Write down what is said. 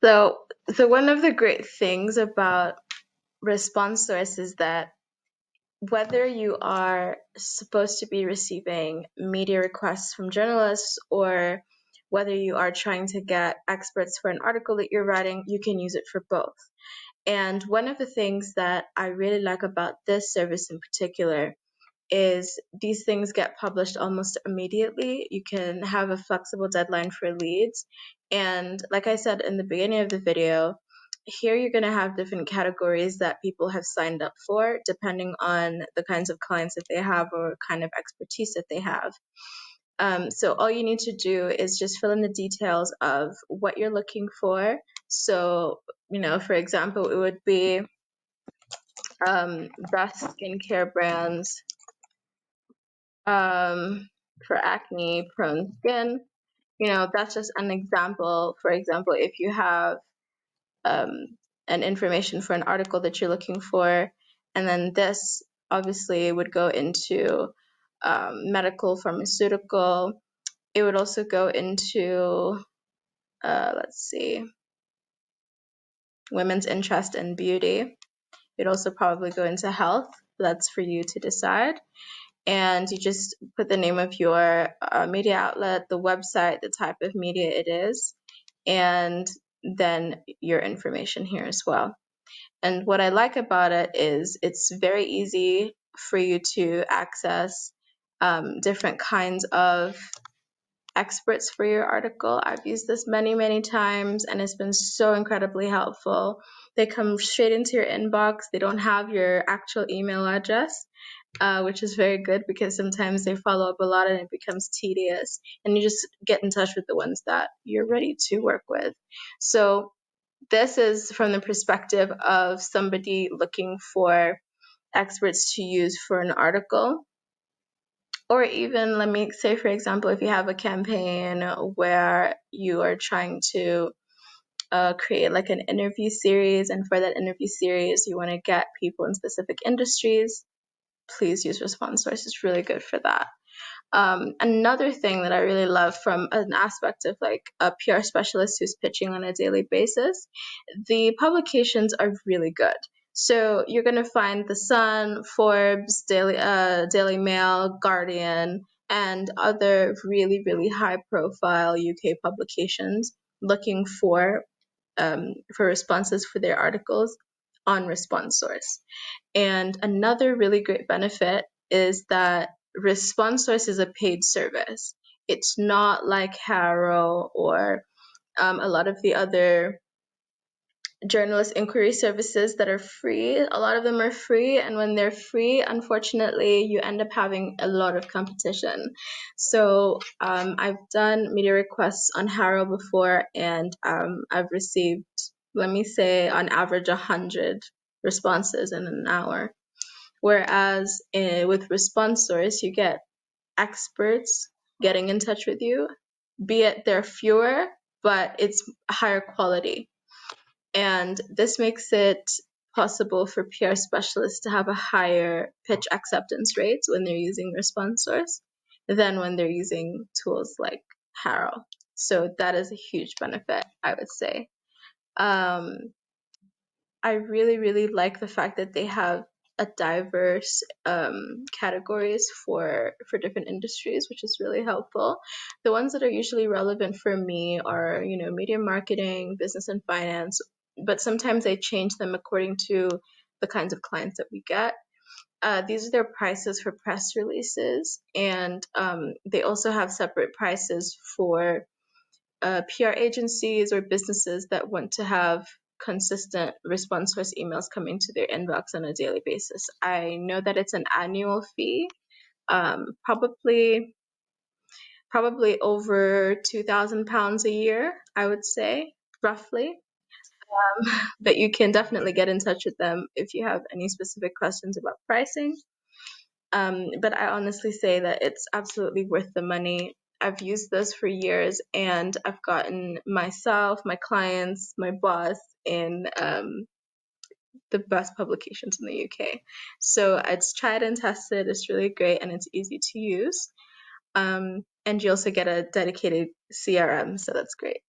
So, so one of the great things about ResponseSource is that whether you are supposed to be receiving media requests from journalists or whether you are trying to get experts for an article that you're writing, you can use it for both. And one of the things that I really like about this service in particular is these things get published almost immediately. You can have a flexible deadline for leads. And like I said in the beginning of the video, here you're going to have different categories that people have signed up for depending on the kinds of clients that they have or kind of expertise that they have. So all you need to do is just fill in the details of what you're looking for. So, for example, it would be best skincare brands for acne prone skin. That's just an example. For example, if you have um, an information for an article that you're looking for, and then this obviously would go into medical, pharmaceutical. It would also go into, let's see, women's interest in beauty. It'd also probably go into health. That's for you to decide. And you just put the name of your media outlet, the website, the type of media it is, and then your information here as well. And what I like about it is it's very easy for you to access different kinds of experts for your article. I've used this many, many times, and it's been so incredibly helpful. They come straight into your inbox. They don't have your actual email address, which is very good because sometimes they follow up a lot and it becomes tedious. And you just get in touch with the ones that you're ready to work with. So this is from the perspective of somebody looking for experts to use for an article. Or even, let me say, for example, if you have a campaign where you are trying to create like an interview series, and for that interview series, you want to get people in specific industries, please use ResponseSource. It's really good for that. Another thing that I really love from an aspect of like a PR specialist who's pitching on a daily basis, the publications are really good. So you're going to find The Sun, Forbes, Daily Mail, Guardian, and other really, really high profile UK publications looking for responses for their articles on ResponseSource. And another really great benefit is that ResponseSource is a paid service. It's not like HARO or a lot of the other journalist inquiry services that are free. A lot of them are free, and when they're free, unfortunately, you end up having a lot of competition. So I've done media requests on HARO before, and I've received, let me say, on average, 100 responses in an hour. Whereas with ResponseSource, you get experts getting in touch with you, be it they're fewer, but it's higher quality. And this makes it possible for PR specialists to have a higher pitch acceptance rate when they're using ResponseSource than when they're using tools like HARO. So that is a huge benefit, I would say. I really, really like the fact that they have a diverse categories for different industries, which is really helpful. The ones that are usually relevant for me are, media marketing, business and finance, but sometimes they change them according to the kinds of clients that we get. These are their prices for press releases, and they also have separate prices for PR agencies or businesses that want to have consistent ResponseSource emails coming to their inbox on a daily basis. I know that it's an annual fee, probably over £2,000 a year, I would say, roughly. But you can definitely get in touch with them if you have any specific questions about pricing. But I honestly say that it's absolutely worth the money. I've used this for years, and I've gotten myself, my clients, my boss in the best publications in the UK. So it's tried and tested. It's really great, and it's easy to use. And you also get a dedicated CRM, so that's great.